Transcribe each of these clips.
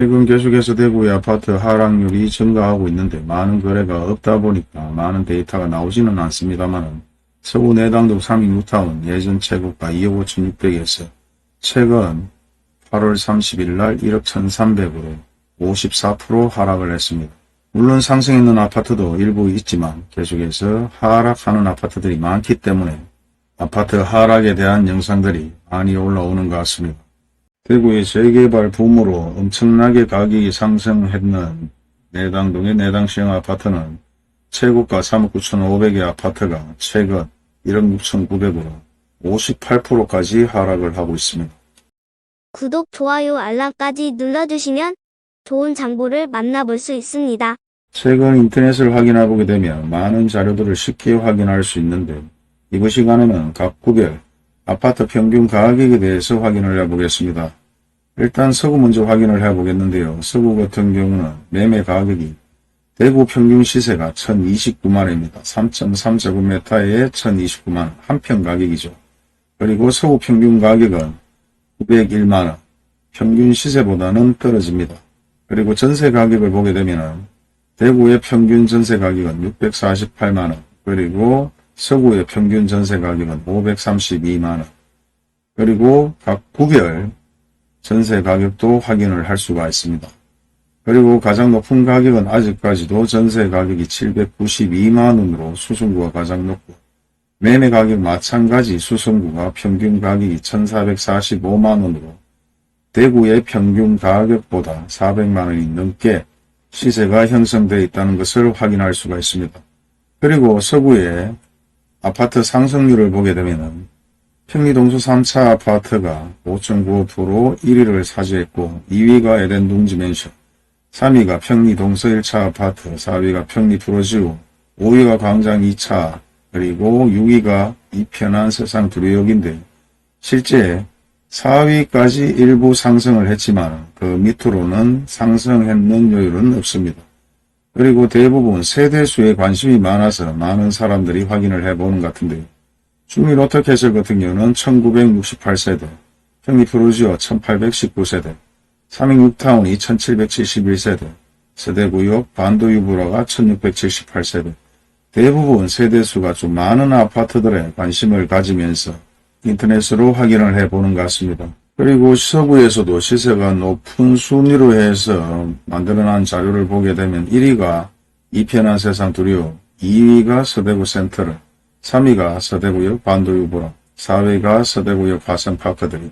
최근 계속해서 대구의 아파트 하락률이 증가하고 있는데 많은 거래가 없다 보니까 많은 데이터가 나오지는 않습니다만 서구 내당동 삼익 뉴타운 예전 최고가 2억 5,600에서 최근 8월 30일 날 1억 1,300으로 54% 하락을 했습니다. 물론 상승했는 아파트도 일부 있지만 계속해서 하락하는 아파트들이 많기 때문에 아파트 하락에 대한 영상들이 많이 올라오는 것 같습니다. 대구의 재개발 붐으로 엄청나게 가격이 상승했는 내당동의 내당시형 아파트는 최고가 3억 9,500의 아파트가 최근 1억 6,900으로 58%까지 하락을 하고 있습니다. 구독, 좋아요, 알람까지 눌러주시면 좋은 정보를 만나볼 수 있습니다. 최근 인터넷을 확인해보게 되면 많은 자료들을 쉽게 확인할 수 있는데 이번 시간에는 각 구별 아파트 평균 가격에 대해서 확인을 해보겠습니다. 일단 서구 먼저 확인을 해보겠는데요. 서구 같은 경우는 매매 가격이 대구 평균 시세가 1,029만원입니다. 3.3제곱미터에 1,029만원 한평 가격이죠. 그리고 서구 평균 가격은 901만원, 평균 시세보다는 떨어집니다. 그리고 전세 가격을 보게 되면 대구의 평균 전세 가격은 648만원, 그리고 서구의 평균 전세 가격은 532만원, 그리고 각 구별 전세 가격도 확인을 할 수가 있습니다. 그리고 가장 높은 가격은 아직까지도 전세 가격이 792만원으로 수성구가 가장 높고 매매 가격 마찬가지 수성구가 평균 가격이 1,445만원으로 대구의 평균 가격보다 400만원이 넘게 시세가 형성되어 있다는 것을 확인할 수가 있습니다. 그리고 서구의 아파트 상승률을 보게 되면 평리동수 3차 아파트가 5.95% 1위를 차지했고 2위가 에덴둥지맨션, 3위가 평리동서 1차 아파트, 4위가 평리프로지오, 5위가 광장 2차, 그리고 6위가 이편한 세상 두류역인데 실제 4위까지 일부 상승을 했지만 그 밑으로는 상승했는 요율은 없습니다. 그리고 대부분 세대수에 관심이 많아서 많은 사람들이 확인을 해보는 것 같은데요. 중위로터캐슬 같은 경우는 1968세대, 평리프로지오 1819세대, 삼익뉴타운이 1771세대, 세대구역 반도유브라가 1678세대, 대부분 세대수가 좀 많은 아파트들에 관심을 가지면서 인터넷으로 확인을 해보는 것 같습니다. 그리고 서구에서도 시세가 높은 순위로 해서 만들어낸 자료를 보게 되면 1위가 이편한 세상 두류, 2위가 서대구 센터를, 3위가 서대구역 반도유브라, 4위가 서대구역 화성파크들이,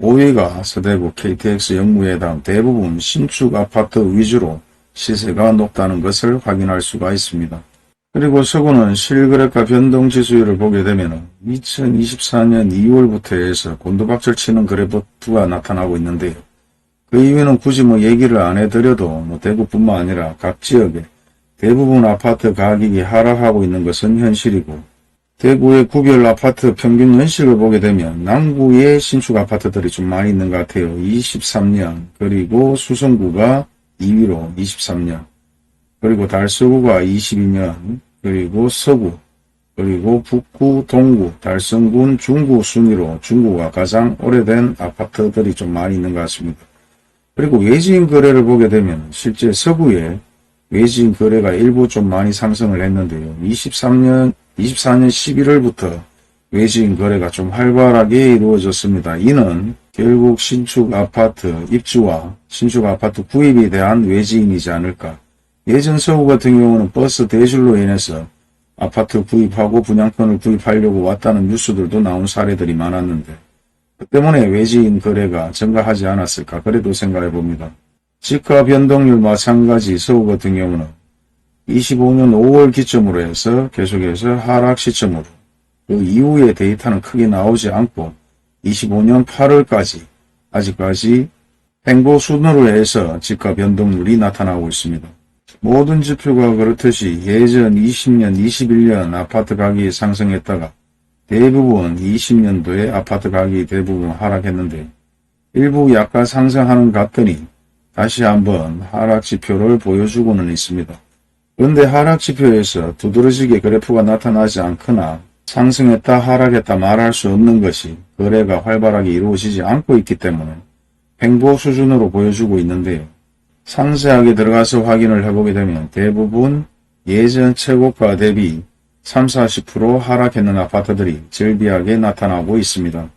5위가 서대구 KTX 영무회담 대부분 신축 아파트 위주로 시세가 높다는 것을 확인할 수가 있습니다. 그리고 서구는 실거래가 변동지수율을 보게 되면 2024년 2월부터 해서 곤두박질 치는 그래프가 나타나고 있는데요. 그 이유는 굳이 얘기를 안 해드려도 대구뿐만 아니라 각 지역에 대부분 아파트 가격이 하락하고 있는 것은 현실이고 대구의 구별 아파트 평균 연식을 보게 되면 남구의 신축 아파트들이 좀 많이 있는 것 같아요. 23년, 그리고 수성구가 2위로 23년, 그리고 달서구가 22년, 그리고 서구, 그리고 북구, 동구, 달성군, 중구 순위로 중구가 가장 오래된 아파트들이 좀 많이 있는 것 같습니다. 그리고 외지인 거래를 보게 되면 실제 서구에 외지인 거래가 일부 좀 많이 상승을 했는데요. 24년 11월부터 외지인 거래가 좀 활발하게 이루어졌습니다. 이는 결국 신축 아파트 입주와 신축 아파트 구입에 대한 외지인이지 않을까. 예전 서구 같은 경우는 버스 대출로 인해서 아파트 구입하고 분양권을 구입하려고 왔다는 뉴스들도 나온 사례들이 많았는데 그 때문에 외지인 거래가 증가하지 않았을까 그래도 생각해 봅니다. 지가 변동률 마찬가지 서구 같은 경우는 25년 5월 기점으로 해서 계속해서 하락 시점으로 그 이후의 데이터는 크게 나오지 않고 25년 8월까지 아직까지 횡보 순으로 해서 지가 변동률이 나타나고 있습니다. 모든 지표가 그렇듯이 예전 20년, 21년 아파트 가격이 상승했다가 대부분 20년도에 아파트 가격이 대부분 하락했는데 일부 약간 상승하는 것 같더니 다시 한번 하락 지표를 보여주고는 있습니다. 그런데 하락 지표에서 두드러지게 그래프가 나타나지 않거나 상승했다 하락했다 말할 수 없는 것이 거래가 활발하게 이루어지지 않고 있기 때문에 횡보 수준으로 보여주고 있는데요. 상세하게 들어가서 확인을 해보게 되면 대부분 예전 최고가 대비 30-40% 하락했는 아파트들이 절비하게 나타나고 있습니다.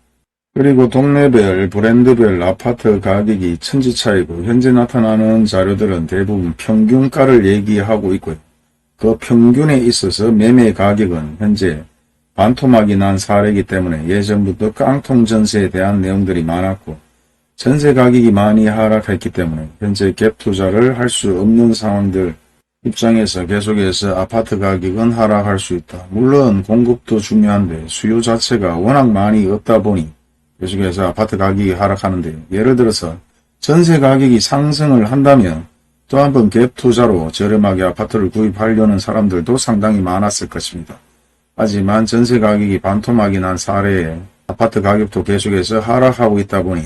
그리고 동네별, 브랜드별 아파트 가격이 천지차이고 현재 나타나는 자료들은 대부분 평균가를 얘기하고 있고요. 그 평균에 있어서 매매 가격은 현재 반토막이 난 사례이기 때문에 예전부터 깡통 전세에 대한 내용들이 많았고 전세 가격이 많이 하락했기 때문에 현재 갭 투자를 할 수 없는 상황들 입장에서 계속해서 아파트 가격은 하락할 수 있다. 물론 공급도 중요한데 수요 자체가 워낙 많이 없다 보니 계속해서 아파트 가격이 하락하는데요. 예를 들어서 전세 가격이 상승을 한다면 또 한 번 갭 투자로 저렴하게 아파트를 구입하려는 사람들도 상당히 많았을 것입니다. 하지만 전세 가격이 반토막이 난 사례에 아파트 가격도 계속해서 하락하고 있다 보니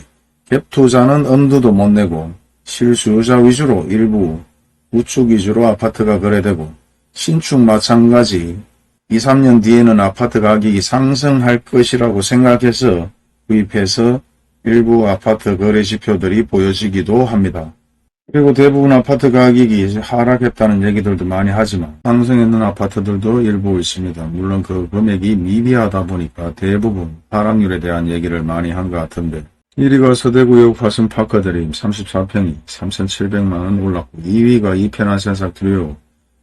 갭 투자는 엄두도 못 내고 실수요자 위주로 일부 우측 위주로 아파트가 거래되고 신축 마찬가지 2-3년 뒤에는 아파트 가격이 상승할 것이라고 생각해서 구입해서 일부 아파트 거래 지표들이 보여지기도 합니다. 그리고 대부분 아파트 가격이 하락했다는 얘기들도 많이 하지만 상승했는 아파트들도 일부 있습니다. 물론 그 금액이 미비하다 보니까 대부분 하락률에 대한 얘기를 많이 한 것 같은데 1위가 서대구역 화순파크드림 34평이 3,700만원 올랐고 2위가 이편한센사트리오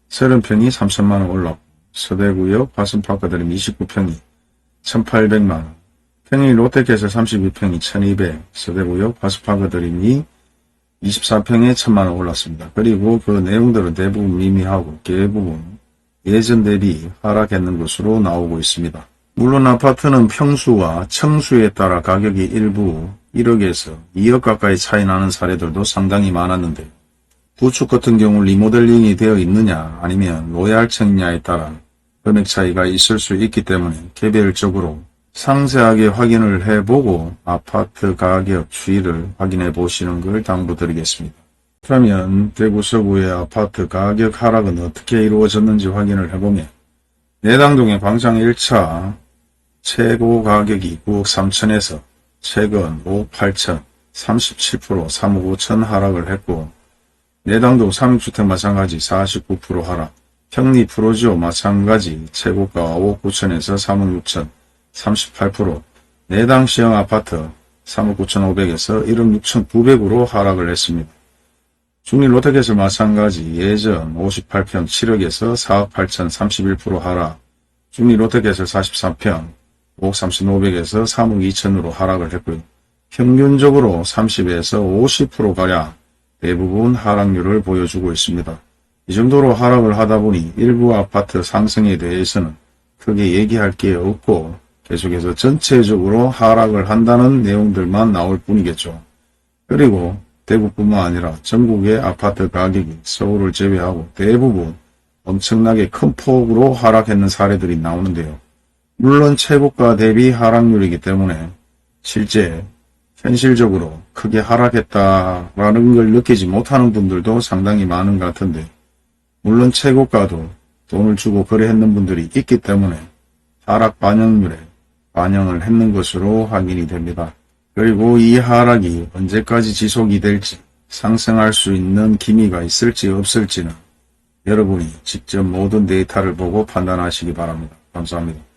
30평이 3,000만원 올랐고 서대구역 화순파크드림 29평이 1,800만원 평일 롯데캐슬 32평이 1,200 서대구역 화순파크드림이 24평에 1,000만원 올랐습니다. 그리고 그 내용들은 대부분 미미하고 대부분 예전 대비 하락했는 것으로 나오고 있습니다. 물론 아파트는 평수와 층수에 따라 가격이 일부 1억에서 2억 가까이 차이 나는 사례들도 상당히 많았는데 구축 같은 경우 리모델링이 되어 있느냐 아니면 로얄층이냐에 따라 금액 차이가 있을 수 있기 때문에 개별적으로 상세하게 확인을 해보고 아파트 가격 추이를 확인해 보시는 걸 당부드리겠습니다. 그러면 대구 서구의 아파트 가격 하락은 어떻게 이루어졌는지 확인을 해보면 내당동의 방장 1차 최고 가격이 9억 3천에서 최근 5억 8천 37% 3억 5천 하락을 했고 내당동 3주택 마찬가지 49% 하락 평리 프로지오 마찬가지 최고가 5억 9천에서 3억 6천 38% 내당 시형 아파트 3억 9천5백에서 1억 6천 9백으로 하락을 했습니다. 중리 롯데캐슬 마찬가지 예전 58평 7억에서 4억 8천 31% 하락 중리 롯데캐슬 43평 5억 3,500에서 3억 2천으로 하락을 했고요. 평균적으로 30에서 50%가량 대부분 하락률을 보여주고 있습니다. 이 정도로 하락을 하다 보니 일부 아파트 상승에 대해서는 크게 얘기할 게 없고 계속해서 전체적으로 하락을 한다는 내용들만 나올 뿐이겠죠. 그리고 대구뿐만 아니라 전국의 아파트 가격이 서울을 제외하고 대부분 엄청나게 큰 폭으로 하락했는 사례들이 나오는데요. 물론 최고가 대비 하락률이기 때문에 실제 현실적으로 크게 하락했다라는 걸 느끼지 못하는 분들도 상당히 많은 것 같은데 물론 최고가도 돈을 주고 거래했는 분들이 있기 때문에 하락 반영률에 반영을 했는 것으로 확인이 됩니다. 그리고 이 하락이 언제까지 지속이 될지 상승할 수 있는 기미가 있을지 없을지는 여러분이 직접 모든 데이터를 보고 판단하시기 바랍니다. 감사합니다.